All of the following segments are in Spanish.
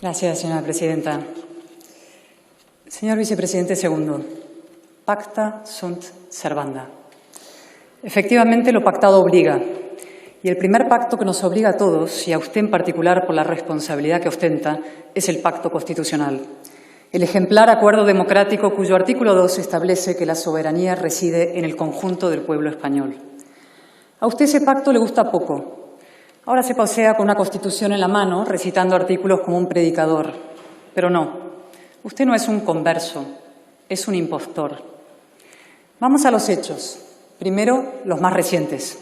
Gracias, señora presidenta. Señor vicepresidente segundo, pacta sunt servanda. Efectivamente, lo pactado obliga. Y el primer pacto que nos obliga a todos, y a usted en particular por la responsabilidad que ostenta, es el pacto constitucional. El ejemplar acuerdo democrático cuyo artículo 2 establece que la soberanía reside en el conjunto del pueblo español. A usted ese pacto le gusta poco. Ahora se pasea con una Constitución en la mano, recitando artículos como un predicador. Pero no, usted no es un converso, es un impostor. Vamos a los hechos. Primero, los más recientes.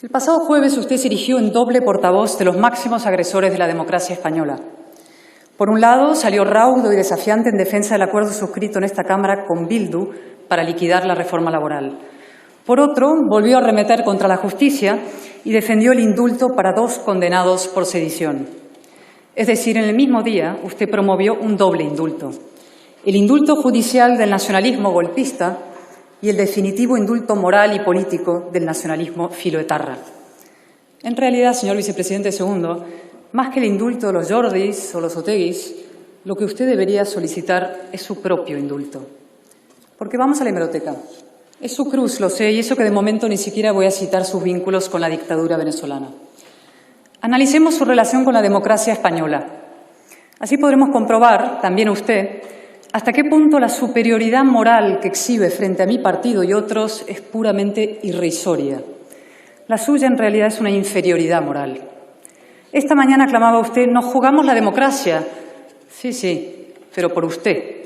El pasado jueves usted se erigió en doble portavoz de los máximos agresores de la democracia española. Por un lado, salió raudo y desafiante en defensa del acuerdo suscrito en esta Cámara con Bildu para liquidar la reforma laboral. Por otro, volvió a arremeter contra la justicia y defendió el indulto para 2 condenados por sedición. Es decir, en el mismo día usted promovió un doble indulto. El indulto judicial del nacionalismo golpista y el definitivo indulto moral y político del nacionalismo filoetarra. En realidad, señor vicepresidente segundo, más que el indulto de los Jordis o los Oteguis, lo que usted debería solicitar es su propio indulto. Porque vamos a la hemeroteca. Es su cruz, lo sé, y eso que de momento ni siquiera voy a citar sus vínculos con la dictadura venezolana. Analicemos su relación con la democracia española. Así podremos comprobar, también usted, hasta qué punto la superioridad moral que exhibe frente a mi partido y otros es puramente irrisoria. La suya en realidad es una inferioridad moral. Esta mañana clamaba usted, nos jugamos la democracia. Sí, pero por usted.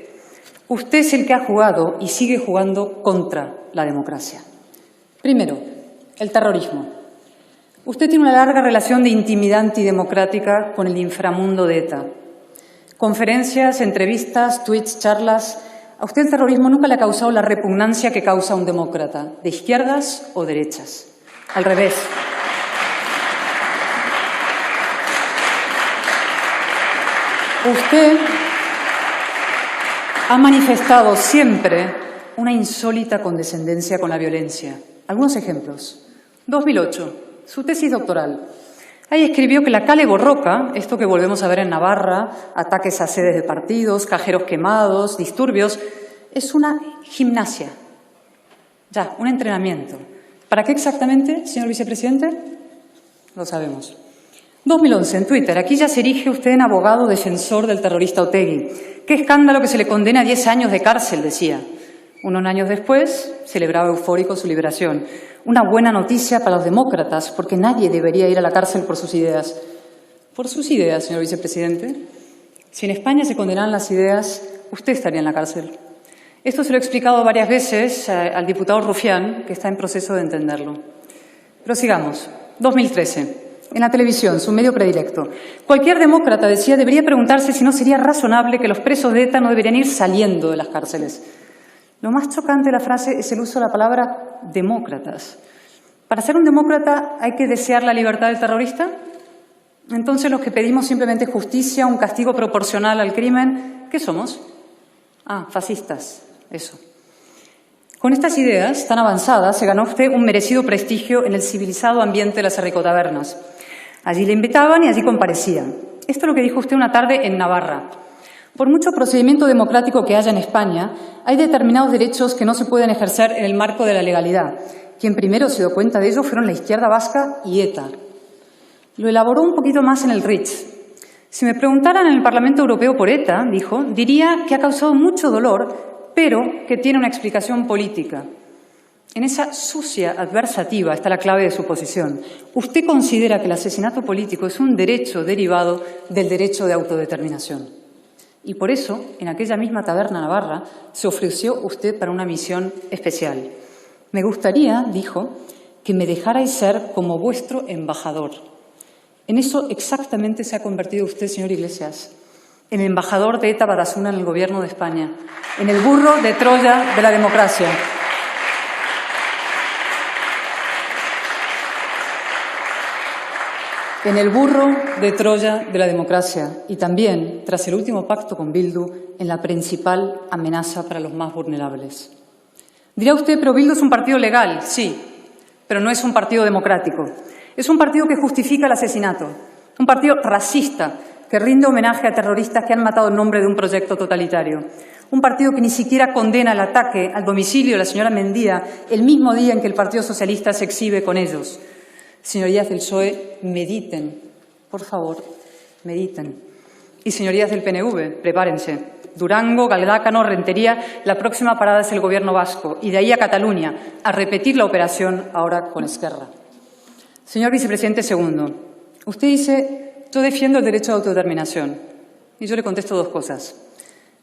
Usted es el que ha jugado y sigue jugando contra la democracia. Primero, el terrorismo. Usted tiene una larga relación de intimidad antidemocrática con el inframundo de ETA. Conferencias, entrevistas, tweets, charlas. A usted el terrorismo nunca le ha causado la repugnancia que causa a un demócrata, de izquierdas o derechas. Al revés. Usted ha manifestado siempre una insólita condescendencia con la violencia. Algunos ejemplos. 2008, su tesis doctoral. Ahí escribió que la Kale Borroka, esto que volvemos a ver en Navarra, ataques a sedes de partidos, cajeros quemados, disturbios, es una gimnasia. Ya, un entrenamiento. ¿Para qué exactamente, señor vicepresidente? Lo sabemos. 2011, en Twitter. Aquí ya se erige usted en abogado defensor del terrorista Otegi. Qué escándalo que se le condena a 10 años de cárcel, decía. Unos años después, celebraba eufórico su liberación. Una buena noticia para los demócratas, porque nadie debería ir a la cárcel por sus ideas. ¿Por sus ideas, señor vicepresidente? Si en España se condenan las ideas, usted estaría en la cárcel. Esto se lo he explicado varias veces al diputado Rufián, que está en proceso de entenderlo. Pero sigamos. 2013. En la televisión, su medio predilecto. Cualquier demócrata, decía, debería preguntarse si no sería razonable que los presos de ETA no deberían ir saliendo de las cárceles. Lo más chocante de la frase es el uso de la palabra demócratas. ¿Para ser un demócrata hay que desear la libertad del terrorista? Entonces, los que pedimos simplemente justicia, un castigo proporcional al crimen, ¿qué somos? Fascistas, eso. Con estas ideas tan avanzadas se ganó usted un merecido prestigio en el civilizado ambiente de las arricotabernas. Allí le invitaban y allí comparecían. Esto es lo que dijo usted una tarde en Navarra. Por mucho procedimiento democrático que haya en España, hay determinados derechos que no se pueden ejercer en el marco de la legalidad. Quien primero se dio cuenta de ello fueron la izquierda vasca y ETA. Lo elaboró un poquito más en el Ritz. Si me preguntaran en el Parlamento Europeo por ETA, dijo, diría que ha causado mucho dolor, pero que tiene una explicación política. En esa sucia adversativa está la clave de su posición. Usted considera que el asesinato político es un derecho derivado del derecho de autodeterminación. Y por eso, en aquella misma taberna navarra, se ofreció usted para una misión especial. Me gustaría, dijo, que me dejarais ser como vuestro embajador. En eso exactamente se ha convertido usted, señor Iglesias, en el embajador de ETA Batasuna en el Gobierno de España, en el burro de Troya de la democracia. En el burro de Troya de la democracia y también, tras el último pacto con Bildu, en la principal amenaza para los más vulnerables. Dirá usted, pero Bildu es un partido legal, sí, pero no es un partido democrático. Es un partido que justifica el asesinato, un partido racista, que rinde homenaje a terroristas que han matado en nombre de un proyecto totalitario. Un partido que ni siquiera condena el ataque al domicilio de la señora Mendía el mismo día en que el Partido Socialista se exhibe con ellos. Señorías del PSOE, mediten, por favor, mediten. Y señorías del PNV, prepárense. Durango, Galdácano, Rentería, la próxima parada es el Gobierno vasco y de ahí a Cataluña, a repetir la operación ahora con Esquerra. Señor Vicepresidente segundo, usted dice, yo defiendo el derecho de autodeterminación. Y yo le contesto dos cosas.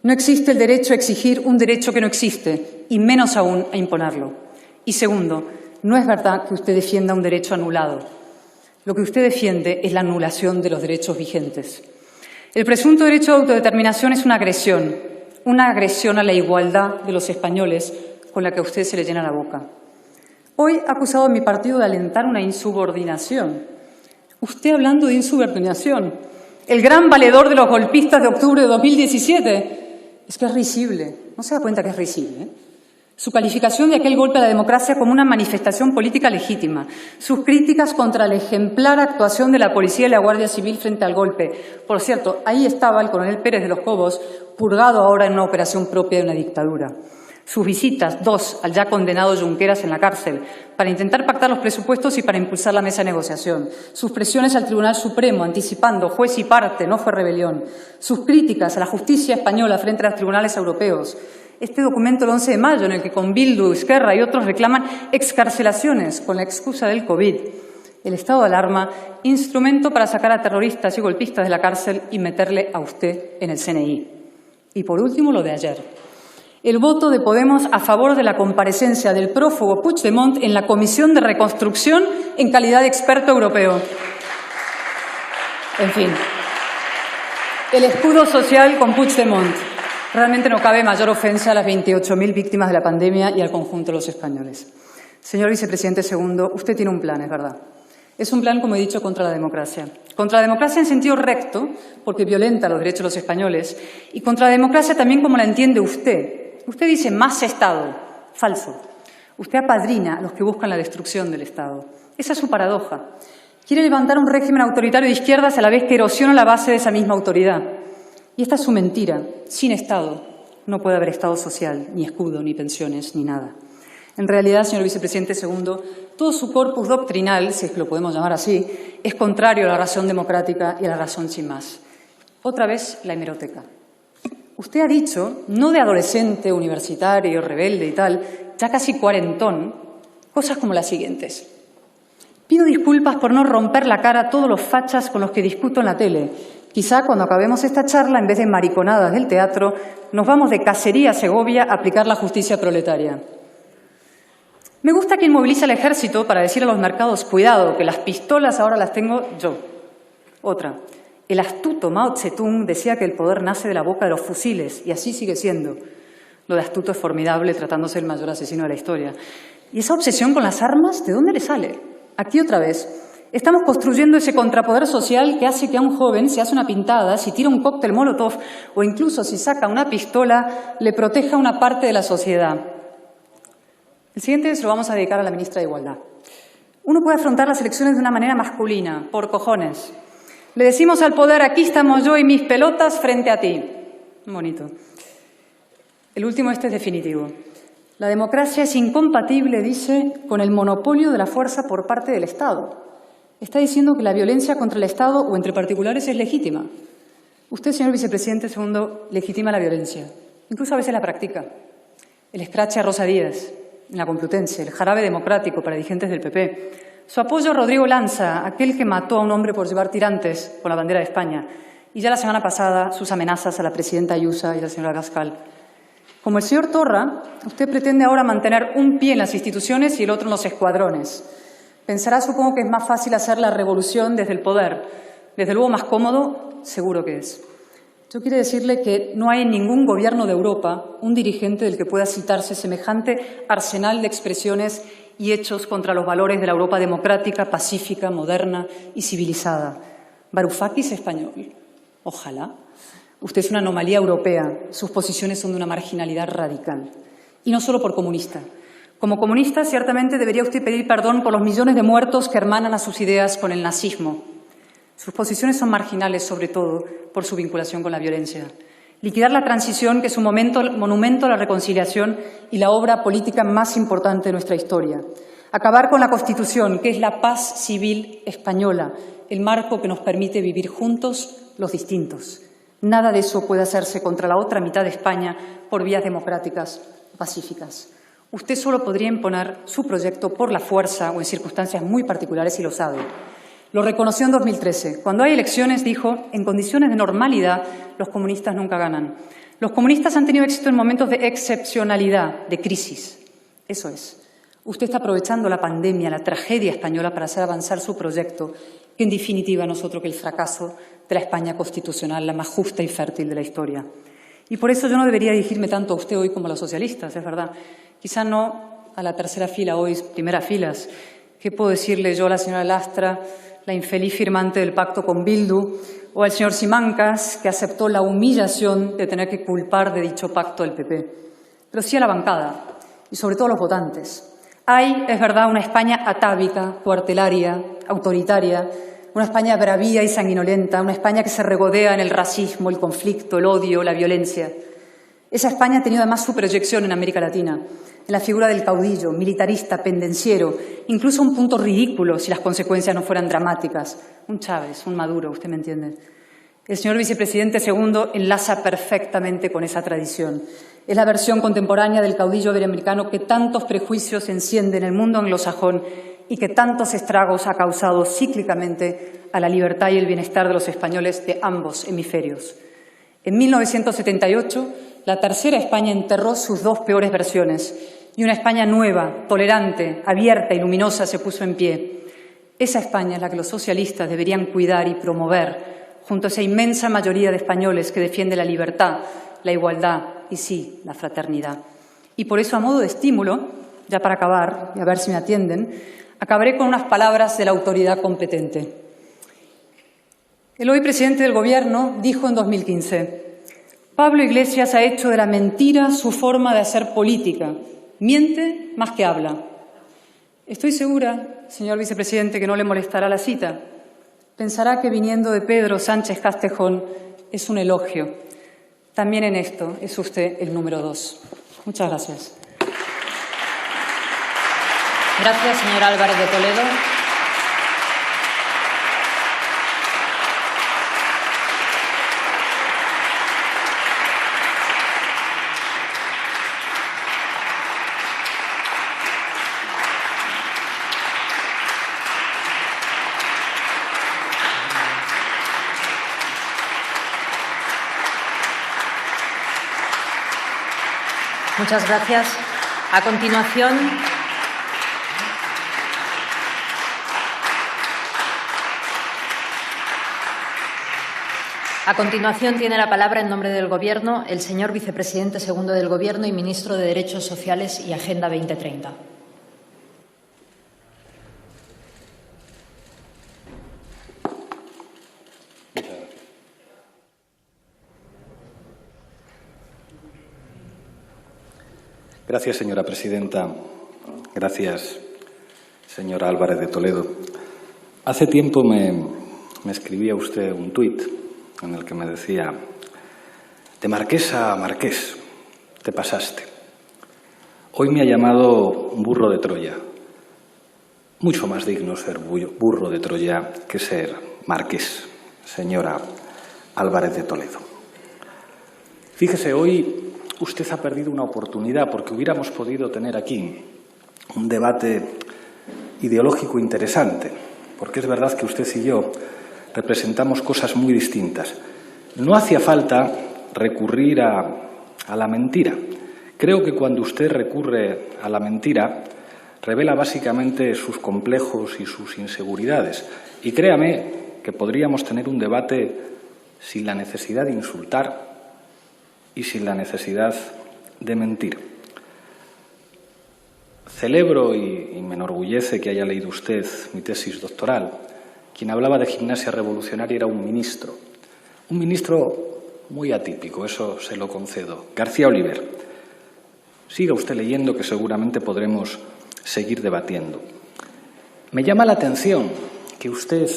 No existe el derecho a exigir un derecho que no existe, y menos aún a imponerlo. Y segundo, no es verdad que usted defienda un derecho anulado. Lo que usted defiende es la anulación de los derechos vigentes. El presunto derecho de autodeterminación es una agresión a la igualdad de los españoles con la que a usted se le llena la boca. Hoy ha acusado a mi partido de alentar una insubordinación. Usted hablando de insubordinación, el gran valedor de los golpistas de octubre de 2017. Es que es risible. ¿No se da cuenta que es risible? Su calificación de aquel golpe a la democracia como una manifestación política legítima, sus críticas contra la ejemplar actuación de la policía y la Guardia Civil frente al golpe. Por cierto, ahí estaba el coronel Pérez de los Cobos, purgado ahora en una operación propia de una dictadura. Sus visitas, 2, al ya condenado Junqueras en la cárcel, para intentar pactar los presupuestos y para impulsar la mesa de negociación. Sus presiones al Tribunal Supremo, anticipando juez y parte, no fue rebelión. Sus críticas a la justicia española frente a los tribunales europeos. Este documento del 11 de mayo, en el que con Bildu, Esquerra y otros reclaman excarcelaciones con la excusa del COVID. El estado de alarma, instrumento para sacar a terroristas y golpistas de la cárcel y meterle a usted en el CNI. Y por último, lo de ayer. El voto de Podemos a favor de la comparecencia del prófugo Puigdemont en la Comisión de Reconstrucción en calidad de experto europeo. En fin, el escudo social con Puigdemont. Realmente no cabe mayor ofensa a las 28.000 víctimas de la pandemia y al conjunto de los españoles. Señor Vicepresidente segundo, usted tiene un plan, es verdad. Es un plan, como he dicho, contra la democracia. Contra la democracia en sentido recto, porque violenta los derechos de los españoles, y contra la democracia también como la entiende usted. Usted dice más Estado. Falso. Usted apadrina a los que buscan la destrucción del Estado. Esa es su paradoja. Quiere levantar un régimen autoritario de izquierdas a la vez que erosiona la base de esa misma autoridad. Y esta es su mentira. Sin Estado no puede haber Estado social, ni escudo, ni pensiones, ni nada. En realidad, señor Vicepresidente segundo, todo su corpus doctrinal, si es que lo podemos llamar así, es contrario a la razón democrática y a la razón sin más. Otra vez, la hemeroteca. Usted ha dicho, no de adolescente, universitario, rebelde y tal, ya casi cuarentón, cosas como las siguientes. Pido disculpas por no romper la cara a todos los fachas con los que discuto en la tele. Quizá cuando acabemos esta charla, en vez de mariconadas del teatro, nos vamos de cacería a Segovia a aplicar la justicia proletaria. Me gusta quien moviliza al ejército para decir a los mercados, cuidado, que las pistolas ahora las tengo yo. Otra. El astuto Mao Zedong decía que el poder nace de la boca de los fusiles, y así sigue siendo. Lo de astuto es formidable, tratándose del mayor asesino de la historia. ¿Y esa obsesión con las armas, de dónde le sale? Aquí otra vez. Estamos construyendo ese contrapoder social que hace que a un joven, si hace una pintada, si tira un cóctel molotov o incluso si saca una pistola, le proteja a una parte de la sociedad. El siguiente se lo vamos a dedicar a la ministra de Igualdad. Uno puede afrontar las elecciones de una manera masculina, por cojones. Le decimos al poder, aquí estamos yo y mis pelotas frente a ti. Bonito. El último es definitivo. La democracia es incompatible, dice, con el monopolio de la fuerza por parte del Estado. Está diciendo que la violencia contra el Estado o entre particulares es legítima. Usted, señor Vicepresidente segundo, legitima la violencia. Incluso a veces la practica. El escrache a Rosa Díaz en la Complutense, el jarabe democrático para dirigentes del PP. Su apoyo a Rodrigo Lanza, aquel que mató a un hombre por llevar tirantes con la bandera de España. Y ya la semana pasada, sus amenazas a la presidenta Ayuso y a la señora Gascal. Como el señor Torra, usted pretende ahora mantener un pie en las instituciones y el otro en los escuadrones. Pensará, supongo, que es más fácil hacer la revolución desde el poder. Desde luego más cómodo, seguro que es. Yo quiero decirle que no hay en ningún gobierno de Europa un dirigente del que pueda citarse semejante arsenal de expresiones y hechos contra los valores de la Europa democrática, pacífica, moderna y civilizada. Varoufakis español. Ojalá. Usted es una anomalía europea. Sus posiciones son de una marginalidad radical. Y no solo por comunista. Como comunista, ciertamente debería usted pedir perdón por los millones de muertos que hermanan a sus ideas con el nazismo. Sus posiciones son marginales, sobre todo, por su vinculación con la violencia. Liquidar la transición, que es un monumento a la reconciliación y la obra política más importante de nuestra historia. Acabar con la Constitución, que es la paz civil española, el marco que nos permite vivir juntos los distintos. Nada de eso puede hacerse contra la otra mitad de España por vías democráticas pacíficas. Usted solo podría imponer su proyecto por la fuerza o en circunstancias muy particulares y lo sabe. Lo reconoció en 2013. Cuando hay elecciones, dijo, en condiciones de normalidad, los comunistas nunca ganan. Los comunistas han tenido éxito en momentos de excepcionalidad, de crisis. Eso es. Usted está aprovechando la pandemia, la tragedia española para hacer avanzar su proyecto, que en definitiva no es otro que el fracaso de la España constitucional, la más justa y fértil de la historia. Y por eso yo no debería dirigirme tanto a usted hoy como a los socialistas, es verdad. Quizá no a la tercera fila hoy, primeras filas. ¿Qué puedo decirle yo a la señora Lastra, la infeliz firmante del pacto con Bildu, o al señor Simancas, que aceptó la humillación de tener que culpar de dicho pacto al PP? Pero sí a la bancada y sobre todo a los votantes. Hay, es verdad, una España atávica, cuartelaria, autoritaria, una España bravía y sanguinolenta, una España que se regodea en el racismo, el conflicto, el odio, la violencia. Esa España ha tenido además su proyección en América Latina, en la figura del caudillo, militarista, pendenciero, incluso a un punto ridículo si las consecuencias no fueran dramáticas. Un Chávez, un Maduro, usted me entiende. El señor vicepresidente segundo enlaza perfectamente con esa tradición. Es la versión contemporánea del caudillo iberoamericano que tantos prejuicios enciende en el mundo anglosajón y que tantos estragos ha causado cíclicamente a la libertad y el bienestar de los españoles de ambos hemisferios. En 1978, la tercera España enterró sus dos peores versiones y una España nueva, tolerante, abierta y luminosa se puso en pie. Esa España es la que los socialistas deberían cuidar y promover junto a esa inmensa mayoría de españoles que defiende la libertad, la igualdad y, sí, la fraternidad. Y por eso, a modo de estímulo, ya para acabar, y a ver si me atienden, acabaré con unas palabras de la autoridad competente. El hoy presidente del Gobierno dijo en 2015: Pablo Iglesias ha hecho de la mentira su forma de hacer política. Miente más que habla. Estoy segura, señor vicepresidente, que no le molestará la cita. Pensará que viniendo de Pedro Sánchez Castejón es un elogio. También en esto es usted el número 2. Muchas gracias. Gracias, señor Álvarez de Toledo. Muchas gracias. A continuación tiene la palabra en nombre del Gobierno el señor vicepresidente segundo del Gobierno y ministro de Derechos Sociales y Agenda 2030. Gracias, señora presidenta. Gracias, señora Álvarez de Toledo. Hace tiempo me escribía usted un tuit en el que me decía: de marquesa a marqués, te pasaste. Hoy me ha llamado burro de Troya. Mucho más digno ser burro de Troya que ser marqués, señora Álvarez de Toledo. Fíjese, hoy usted ha perdido una oportunidad porque hubiéramos podido tener aquí un debate ideológico interesante, porque es verdad que usted y yo representamos cosas muy distintas. No hacía falta recurrir a la mentira. Creo que cuando usted recurre a la mentira, revela básicamente sus complejos y sus inseguridades. Y créame que podríamos tener un debate sin la necesidad de insultar y sin la necesidad de mentir. Celebro y me enorgullece que haya leído usted mi tesis doctoral. Quien hablaba de gimnasia revolucionaria era un ministro muy atípico, eso se lo concedo, García Oliver. Siga usted leyendo, que seguramente podremos seguir debatiendo. Me llama la atención que usted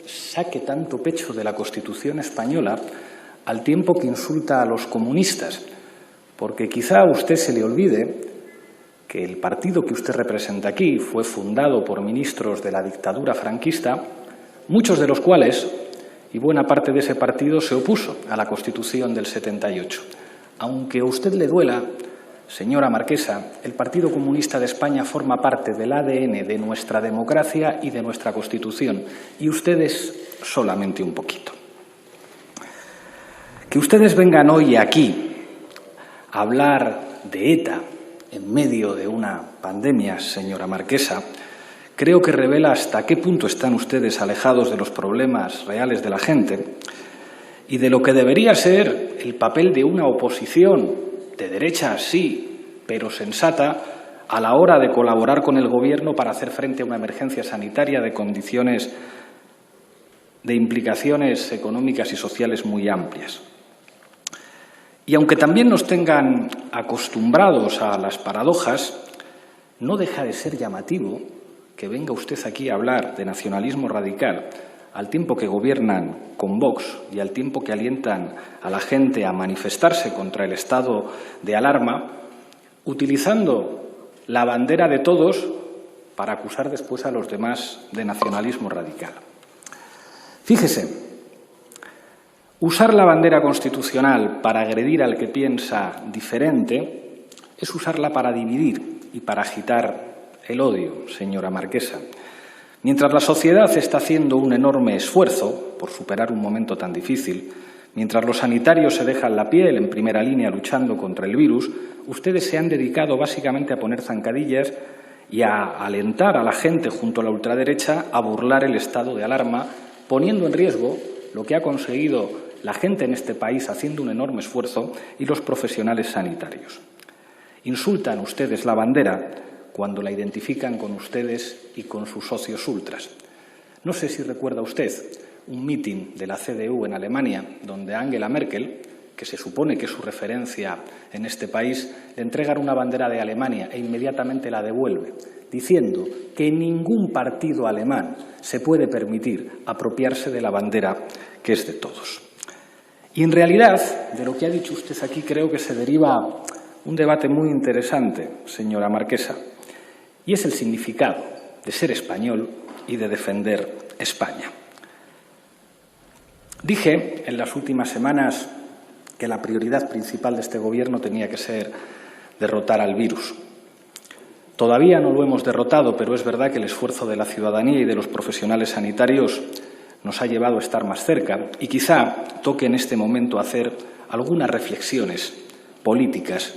saque tanto pecho de la Constitución española al tiempo que insulta a los comunistas, porque quizá a usted se le olvide que el partido que usted representa aquí fue fundado por ministros de la dictadura franquista, muchos de los cuales, y buena parte de ese partido, se opuso a la Constitución del 78. Aunque a usted le duela, señora Marquesa, el Partido Comunista de España forma parte del ADN de nuestra democracia y de nuestra Constitución, y ustedes solamente un poquito. Que ustedes vengan hoy aquí a hablar de ETA en medio de una pandemia, señora Marquesa, creo que revela hasta qué punto están ustedes alejados de los problemas reales de la gente y de lo que debería ser el papel de una oposición de derecha, sí, pero sensata, a la hora de colaborar con el Gobierno para hacer frente a una emergencia sanitaria de condiciones de implicaciones económicas y sociales muy amplias. Y aunque también nos tengan acostumbrados a las paradojas, no deja de ser llamativo que venga usted aquí a hablar de nacionalismo radical al tiempo que gobiernan con Vox y al tiempo que alientan a la gente a manifestarse contra el estado de alarma, utilizando la bandera de todos para acusar después a los demás de nacionalismo radical. Fíjese, usar la bandera constitucional para agredir al que piensa diferente es usarla para dividir y para agitar el odio, señora Marquesa. Mientras la sociedad está haciendo un enorme esfuerzo por superar un momento tan difícil, mientras los sanitarios se dejan la piel en primera línea luchando contra el virus, ustedes se han dedicado básicamente a poner zancadillas y a alentar a la gente junto a la ultraderecha a burlar el estado de alarma, poniendo en riesgo lo que ha conseguido la gente en este país haciendo un enorme esfuerzo y los profesionales sanitarios. Insultan ustedes la bandera cuando la identifican con ustedes y con sus socios ultras. No sé si recuerda usted un mitin de la CDU en Alemania, donde Angela Merkel, que se supone que es su referencia en este país, le entregan una bandera de Alemania e inmediatamente la devuelve, diciendo que ningún partido alemán se puede permitir apropiarse de la bandera que es de todos. Y en realidad, de lo que ha dicho usted aquí, creo que se deriva un debate muy interesante, señora Marquesa, y es el significado de ser español y de defender España. Dije en las últimas semanas que la prioridad principal de este Gobierno tenía que ser derrotar al virus. Todavía no lo hemos derrotado, pero es verdad que el esfuerzo de la ciudadanía y de los profesionales sanitarios nos ha llevado a estar más cerca y quizá toque en este momento hacer algunas reflexiones políticas,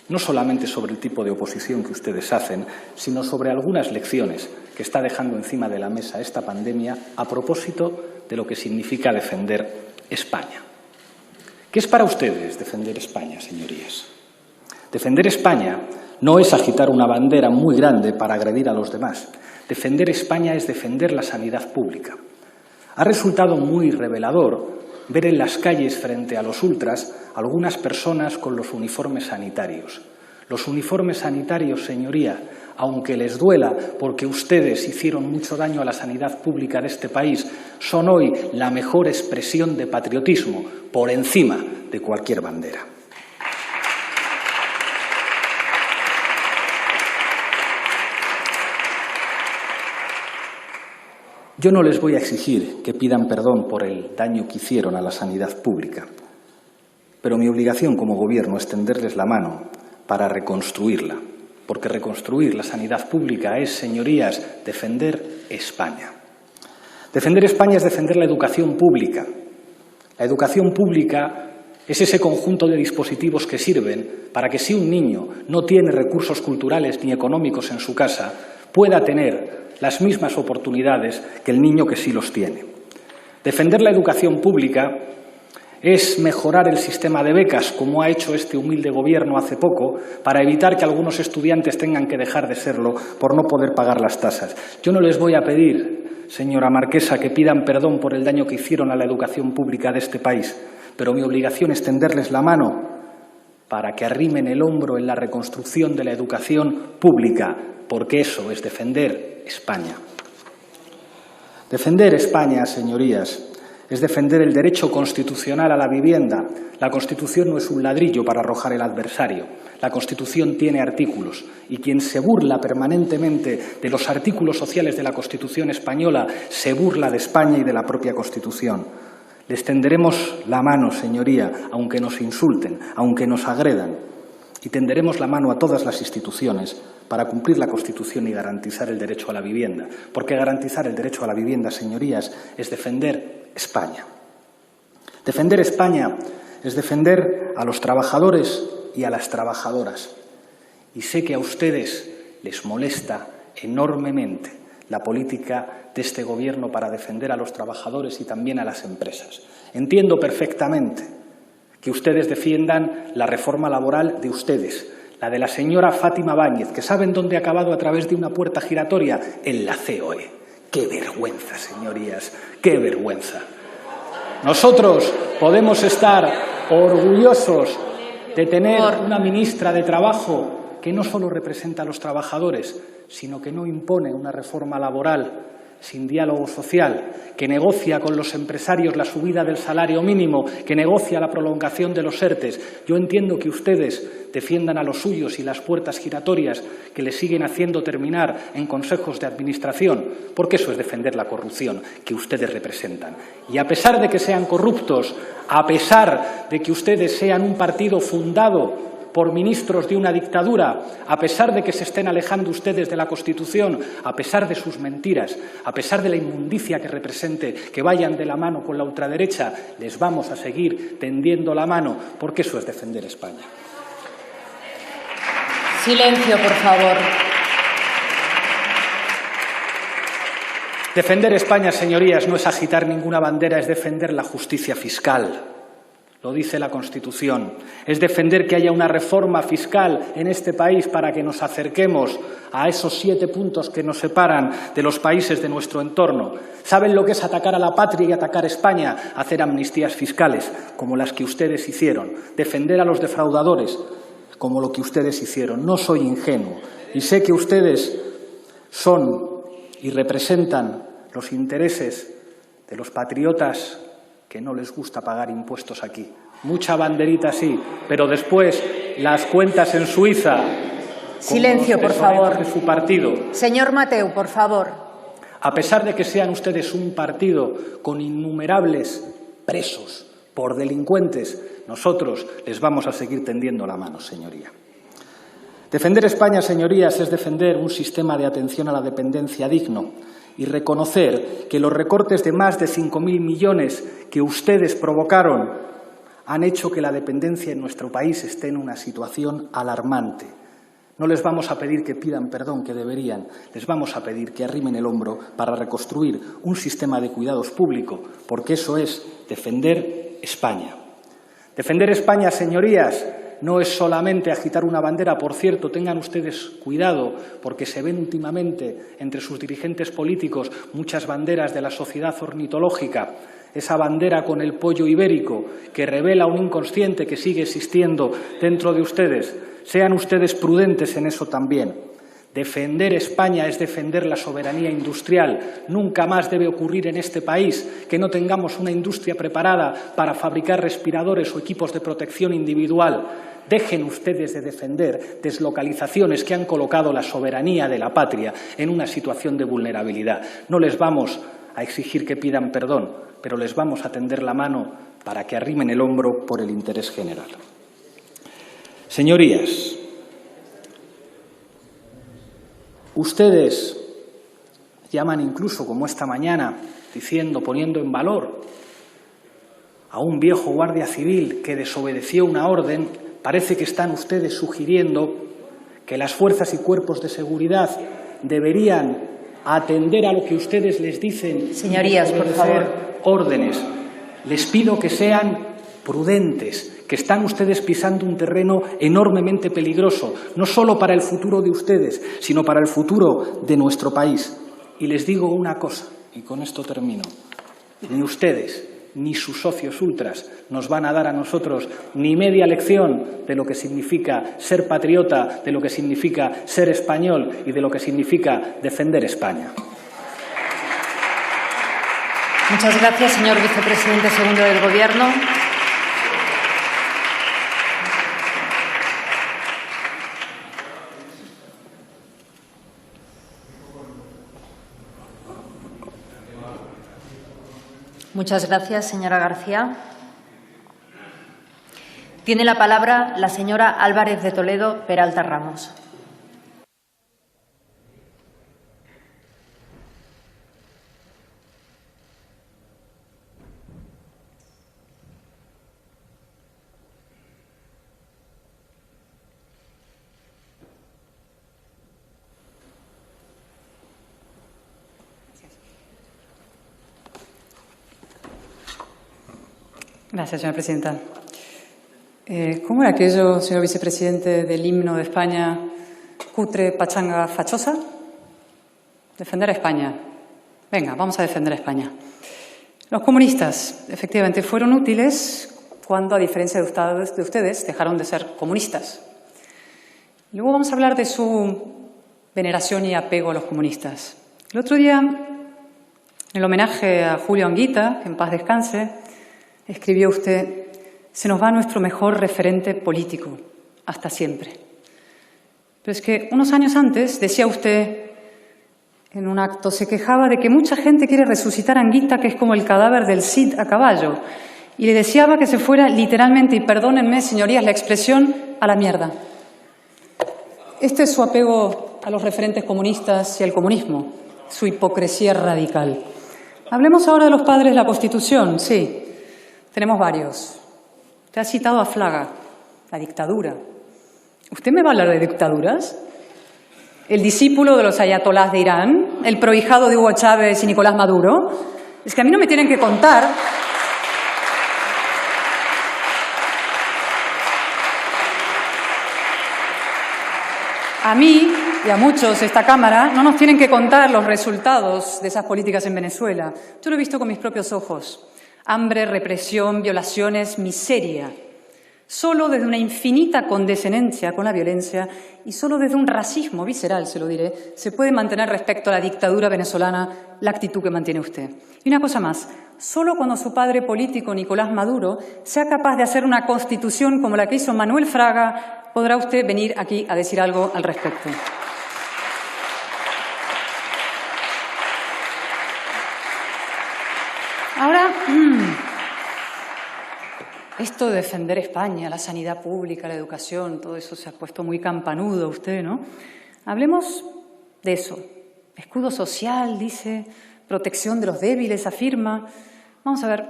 no solamente sobre el tipo de oposición que ustedes hacen, sino sobre algunas lecciones que está dejando encima de la mesa esta pandemia a propósito de lo que significa defender España. ¿Qué es para ustedes defender España, señorías? Defender España no es agitar una bandera muy grande para agredir a los demás. Defender España es defender la sanidad pública. Ha resultado muy revelador ver en las calles frente a los ultras algunas personas con los uniformes sanitarios. Los uniformes sanitarios, señoría, aunque les duela porque ustedes hicieron mucho daño a la sanidad pública de este país, son hoy la mejor expresión de patriotismo por encima de cualquier bandera. Yo no les voy a exigir que pidan perdón por el daño que hicieron a la sanidad pública, pero mi obligación como Gobierno es tenderles la mano para reconstruirla, porque reconstruir la sanidad pública es, señorías, defender España. Defender España es defender la educación pública. La educación pública es ese conjunto de dispositivos que sirven para que si un niño no tiene recursos culturales ni económicos en su casa, pueda tener las mismas oportunidades que el niño que sí los tiene. Defender la educación pública es mejorar el sistema de becas, como ha hecho este humilde Gobierno hace poco, para evitar que algunos estudiantes tengan que dejar de serlo por no poder pagar las tasas. Yo no les voy a pedir, señora Marquesa, que pidan perdón por el daño que hicieron a la educación pública de este país, pero mi obligación es tenderles la mano para que arrimen el hombro en la reconstrucción de la educación pública, porque eso es defender España. Defender España, señorías, es defender el derecho constitucional a la vivienda. La Constitución no es un ladrillo para arrojar el adversario. La Constitución tiene artículos y quien se burla permanentemente de los artículos sociales de la Constitución española se burla de España y de la propia Constitución. Les tenderemos la mano, señoría, aunque nos insulten, aunque nos agredan, y tenderemos la mano a todas las instituciones para cumplir la Constitución y garantizar el derecho a la vivienda. Porque garantizar el derecho a la vivienda, señorías, es defender España. Defender España es defender a los trabajadores y a las trabajadoras. Y sé que a ustedes les molesta enormemente la política de este Gobierno para defender a los trabajadores y también a las empresas. Entiendo perfectamente que ustedes defiendan la reforma laboral de ustedes, la de la señora Fátima Báñez, que ¿saben dónde ha acabado a través de una puerta giratoria? En la COE. ¡Qué vergüenza, señorías! ¡Qué vergüenza! Nosotros podemos estar orgullosos de tener una ministra de Trabajo que no solo representa a los trabajadores, sino que no impone una reforma laboral sin diálogo social, que negocia con los empresarios la subida del salario mínimo, que negocia la prolongación de los ERTEs. Yo entiendo que ustedes defiendan a los suyos y las puertas giratorias que les siguen haciendo terminar en consejos de administración, porque eso es defender la corrupción que ustedes representan. Y a pesar de que sean corruptos, a pesar de que ustedes sean un partido fundado por ministros de una dictadura, a pesar de que se estén alejando ustedes de la Constitución, a pesar de sus mentiras, a pesar de la inmundicia que represente que vayan de la mano con la ultraderecha, les vamos a seguir tendiendo la mano, porque eso es defender España. Silencio, por favor. Defender España, señorías, no es agitar ninguna bandera, es defender la justicia fiscal. Lo dice la Constitución. Es defender que haya una reforma fiscal en este país para que nos acerquemos a esos 7 puntos que nos separan de los países de nuestro entorno. ¿Saben lo que es atacar a la patria y atacar a España? Hacer amnistías fiscales, como las que ustedes hicieron. Defender a los defraudadores, como lo que ustedes hicieron. No soy ingenuo y sé que ustedes son y representan los intereses de los patriotas que no les gusta pagar impuestos aquí. Mucha banderita sí, pero después las cuentas en Suiza. Silencio, por favor. De su partido. Señor Mateu, por favor. A pesar de que sean ustedes un partido con innumerables presos por delincuentes, nosotros les vamos a seguir tendiendo la mano, señoría. Defender España, señorías, es defender un sistema de atención a la dependencia digno y reconocer que los recortes de más de 5.000 millones que ustedes provocaron han hecho que la dependencia en nuestro país esté en una situación alarmante. No les vamos a pedir que pidan perdón, que deberían. Les vamos a pedir que arrimen el hombro para reconstruir un sistema de cuidados público, porque eso es defender España. Defender España, señorías, no es solamente agitar una bandera. Por cierto, tengan ustedes cuidado, porque se ven últimamente entre sus dirigentes políticos muchas banderas de la sociedad ornitológica. Esa bandera con el pollo ibérico que revela un inconsciente que sigue existiendo dentro de ustedes. Sean ustedes prudentes en eso también. Defender España es defender la soberanía industrial. Nunca más debe ocurrir en este país que no tengamos una industria preparada para fabricar respiradores o equipos de protección individual. Dejen ustedes de defender deslocalizaciones que han colocado la soberanía de la patria en una situación de vulnerabilidad. No les vamos a exigir que pidan perdón, pero les vamos a tender la mano para que arrimen el hombro por el interés general. Señorías, ustedes llaman incluso, como esta mañana, poniendo en valor a un viejo guardia civil que desobedeció una orden. Parece que están ustedes sugiriendo que las fuerzas y cuerpos de seguridad deberían atender a lo que ustedes les dicen. Señorías, por favor. Órdenes. Les pido que sean prudentes, que están ustedes pisando un terreno enormemente peligroso, no solo para el futuro de ustedes, sino para el futuro de nuestro país. Y les digo una cosa, y con esto termino. Ni ustedes ni sus socios ultras nos van a dar a nosotros ni media lección de lo que significa ser patriota, de lo que significa ser español y de lo que significa defender España. Muchas gracias, señor vicepresidente segundo del Gobierno. Muchas gracias, señora García. Tiene la palabra la señora Álvarez de Toledo Peralta Ramos. Gracias, señora presidenta. ¿Cómo era aquello, señor vicepresidente, del himno de España, cutre, pachanga, fachosa? Defender a España. Venga, vamos a defender a España. Los comunistas, efectivamente, fueron útiles cuando, a diferencia de ustedes, dejaron de ser comunistas. Luego vamos a hablar de su veneración y apego a los comunistas. El otro día, en el homenaje a Julio Anguita, que en paz descanse, escribió usted: se nos va nuestro mejor referente político, hasta siempre. Pero es que unos años antes, decía usted en un acto, se quejaba de que mucha gente quiere resucitar a Anguita, que es como el cadáver del Cid a caballo, y le deseaba que se fuera literalmente, y perdónenme, señorías, la expresión, a la mierda. Este es su apego a los referentes comunistas y al comunismo, su hipocresía radical. Hablemos ahora de los padres de la Constitución, sí. Tenemos varios. Usted ha citado a Fraga, la dictadura. ¿Usted me va a hablar de dictaduras? ¿El discípulo de los ayatolás de Irán? ¿El prohijado de Hugo Chávez y Nicolás Maduro? Es que a mí no me tienen que contar. A mí y a muchos de esta Cámara no nos tienen que contar los resultados de esas políticas en Venezuela. Yo lo he visto con mis propios ojos. Hambre, represión, violaciones, miseria. Solo desde una infinita condescendencia con la violencia y solo desde un racismo visceral, se lo diré, se puede mantener respecto a la dictadura venezolana la actitud que mantiene usted. Y una cosa más, solo cuando su padre político, Nicolás Maduro, sea capaz de hacer una constitución como la que hizo Manuel Fraga, podrá usted venir aquí a decir algo al respecto. Ahora, esto de defender España, la sanidad pública, la educación, todo eso se ha puesto muy campanudo usted, ¿no? Hablemos de eso. Escudo social, dice, protección de los débiles, afirma. Vamos a ver,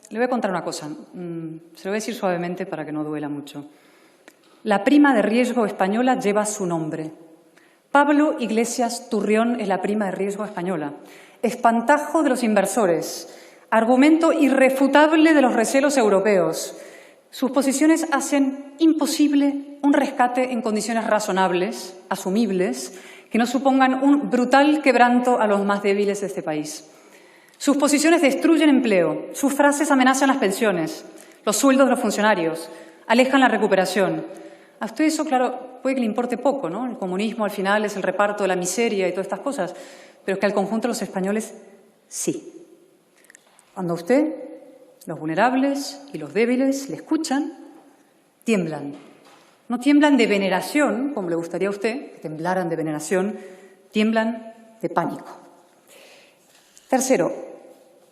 le voy a contar una cosa. Se lo voy a decir suavemente para que no duela mucho. La prima de riesgo española lleva su nombre. Pablo Iglesias Turrión es la prima de riesgo española. Espantajo de los inversores. Argumento irrefutable de los recelos europeos. Sus posiciones hacen imposible un rescate en condiciones razonables, asumibles, que no supongan un brutal quebranto a los más débiles de este país. Sus posiciones destruyen empleo, sus frases amenazan las pensiones, los sueldos de los funcionarios, alejan la recuperación. A usted eso, claro, puede que le importe poco, ¿no? El comunismo al final es el reparto de la miseria y todas estas cosas, pero es que al conjunto de los españoles sí. Cuando a usted, los vulnerables y los débiles le escuchan, tiemblan. No tiemblan de veneración, como le gustaría a usted, que temblaran de veneración, tiemblan de pánico. Tercero,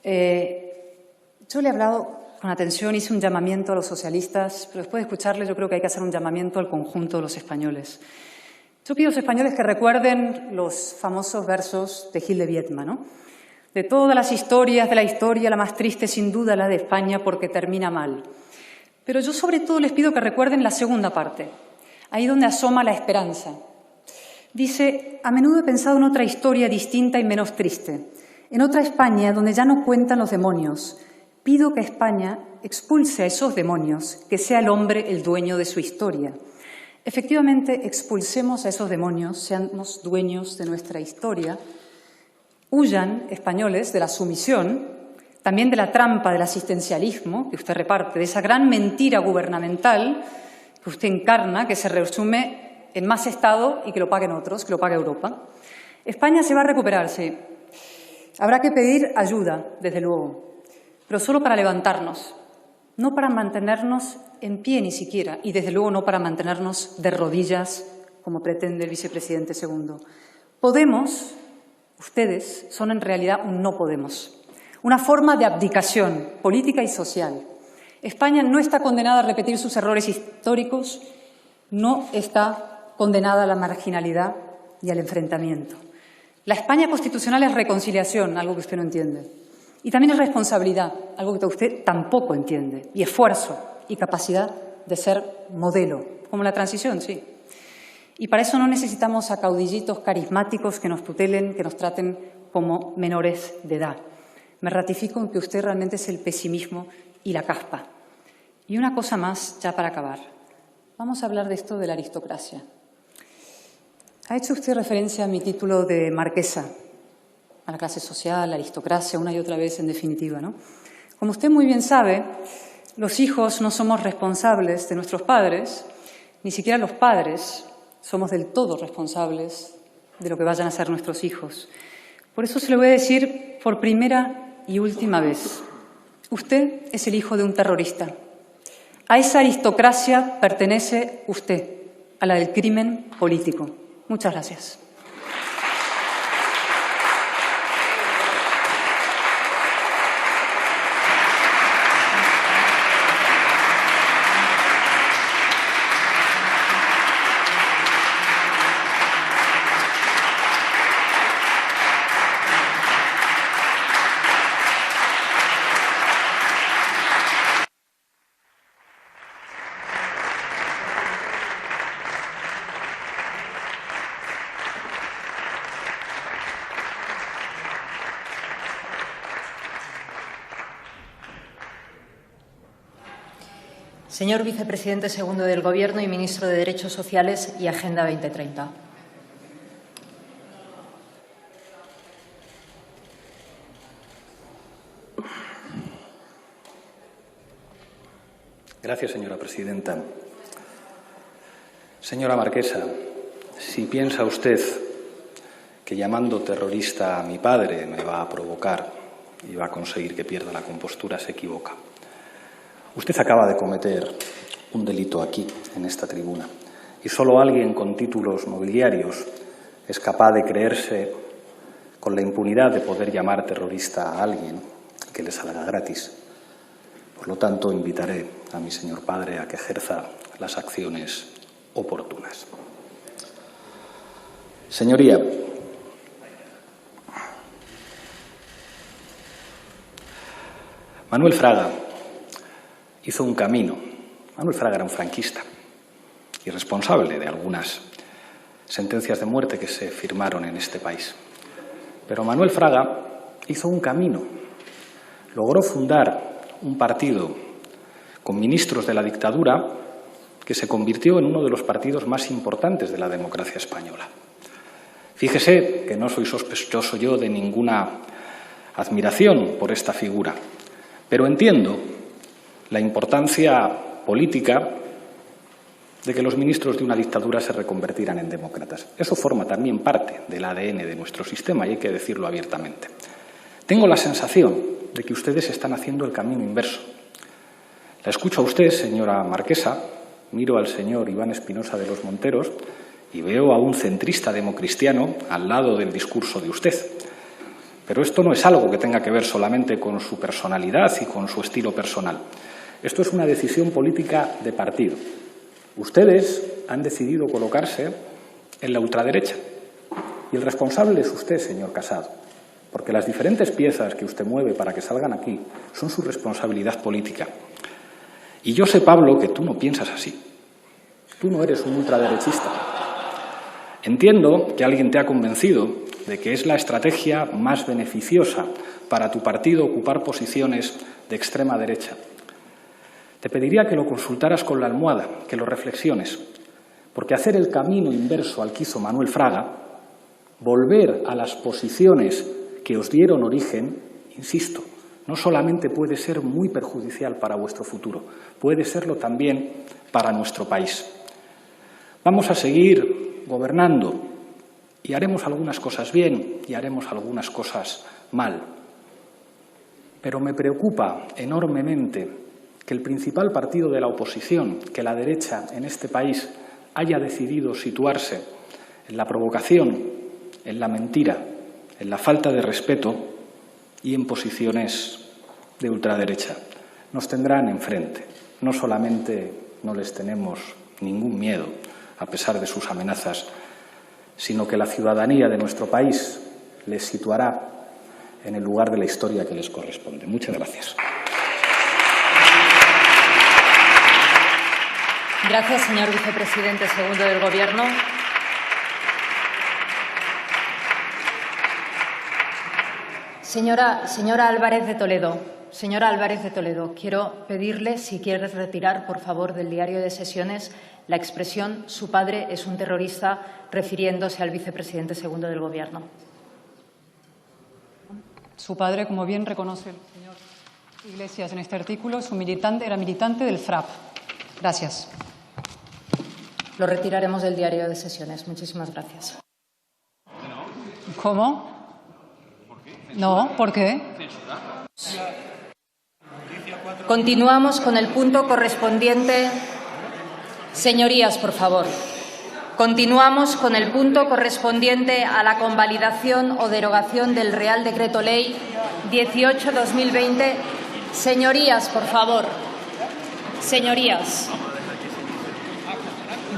yo le he hablado con atención, hice un llamamiento a los socialistas, pero después de escucharle yo creo que hay que hacer un llamamiento al conjunto de los españoles. Yo pido a los españoles que recuerden los famosos versos de Gil de Viedma, ¿no? De todas las historias de la historia, la más triste sin duda la de España porque termina mal. Pero yo sobre todo les pido que recuerden la segunda parte, ahí donde asoma la esperanza. Dice, a menudo he pensado en otra historia distinta y menos triste, en otra España donde ya no cuentan los demonios. Pido que España expulse a esos demonios, que sea el hombre el dueño de su historia. Efectivamente, expulsemos a esos demonios, seamos dueños de nuestra historia. Huyan, españoles, de la sumisión, también de la trampa del asistencialismo que usted reparte, de esa gran mentira gubernamental que usted encarna, que se resume en más Estado y que lo paguen otros, que lo pague Europa. España se va a recuperar, sí. Habrá que pedir ayuda, desde luego, pero solo para levantarnos, no para mantenernos en pie ni siquiera, y desde luego no para mantenernos de rodillas, como pretende el vicepresidente segundo. Podemos, ustedes, son en realidad un no podemos, una forma de abdicación política y social. España no está condenada a repetir sus errores históricos, no está condenada a la marginalidad y al enfrentamiento. La España constitucional es reconciliación, algo que usted no entiende. Y también es responsabilidad, algo que usted tampoco entiende. Y esfuerzo y capacidad de ser modelo, como la transición, sí. Y para eso no necesitamos a caudillitos carismáticos que nos tutelen, que nos traten como menores de edad. Me ratifico en que usted realmente es el pesimismo y la caspa. Y una cosa más, ya para acabar. Vamos a hablar de esto de la aristocracia. Ha hecho usted referencia a mi título de marquesa, a la clase social, la aristocracia, una y otra vez en definitiva, ¿no? Como usted muy bien sabe, los hijos no somos responsables de nuestros padres, ni siquiera los padres somos del todo responsables de lo que vayan a ser nuestros hijos. Por eso se lo voy a decir por primera y última vez. Usted es el hijo de un terrorista. A esa aristocracia pertenece usted, a la del crimen político. Muchas gracias. Señor vicepresidente segundo del Gobierno y ministro de Derechos Sociales y Agenda 2030. Gracias, señora presidenta. Señora marquesa, si piensa usted que llamando terrorista a mi padre me va a provocar y va a conseguir que pierda la compostura, se equivoca. Usted acaba de cometer un delito aquí, en esta tribuna, y solo alguien con títulos nobiliarios es capaz de creerse con la impunidad de poder llamar terrorista a alguien y que le salga gratis. Por lo tanto, invitaré a mi señor padre a que ejerza las acciones oportunas. Señoría, Manuel Fraga hizo un camino. Manuel Fraga era un franquista y responsable de algunas sentencias de muerte que se firmaron en este país. Pero Manuel Fraga hizo un camino. Logró fundar un partido con ministros de la dictadura que se convirtió en uno de los partidos más importantes de la democracia española. Fíjese que no soy sospechoso yo de ninguna admiración por esta figura, pero entiendo la importancia política de que los ministros de una dictadura se reconvertieran en demócratas. Eso forma también parte del ADN de nuestro sistema y hay que decirlo abiertamente. Tengo la sensación de que ustedes están haciendo el camino inverso. La escucho a usted, señora marquesa, miro al señor Iván Espinosa de los Monteros y veo a un centrista democristiano al lado del discurso de usted. Pero esto no es algo que tenga que ver solamente con su personalidad y con su estilo personal. Esto es una decisión política de partido. Ustedes han decidido colocarse en la ultraderecha y el responsable es usted, señor Casado, porque las diferentes piezas que usted mueve para que salgan aquí son su responsabilidad política. Y yo sé, Pablo, que tú no piensas así. Tú no eres un ultraderechista. Entiendo que alguien te ha convencido de que es la estrategia más beneficiosa para tu partido ocupar posiciones de extrema derecha. Te pediría que lo consultaras con la almohada, que lo reflexiones, porque hacer el camino inverso al que hizo Manuel Fraga, volver a las posiciones que os dieron origen, insisto, no solamente puede ser muy perjudicial para vuestro futuro, puede serlo también para nuestro país. Vamos a seguir gobernando y haremos algunas cosas bien y haremos algunas cosas mal. Pero me preocupa enormemente que el principal partido de la oposición, que la derecha en este país, haya decidido situarse en la provocación, en la mentira, en la falta de respeto y en posiciones de ultraderecha. Nos tendrán enfrente. No solamente no les tenemos ningún miedo, a pesar de sus amenazas, sino que la ciudadanía de nuestro país les situará en el lugar de la historia que les corresponde. Muchas gracias. Gracias, señor vicepresidente segundo del Gobierno. Señora Álvarez de Toledo. Señora Álvarez de Toledo, quiero pedirle, si quiere retirar, por favor, del diario de sesiones la expresión «su padre es un terrorista», refiriéndose al vicepresidente segundo del Gobierno. Su padre, como bien reconoce el señor Iglesias en este artículo, era militante del FRAP. Gracias. Lo retiraremos del diario de sesiones. Muchísimas gracias. ¿Cómo? No, ¿por qué? Continuamos con el punto correspondiente. Señorías, por favor. Continuamos con el punto correspondiente a la convalidación o derogación del Real Decreto Ley 18/2020. Señorías, por favor. Señorías.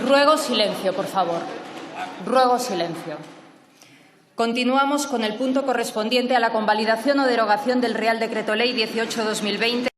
Ruego silencio, por favor. Ruego silencio. Continuamos con el punto correspondiente a la convalidación o derogación del Real Decreto Ley 18/2020.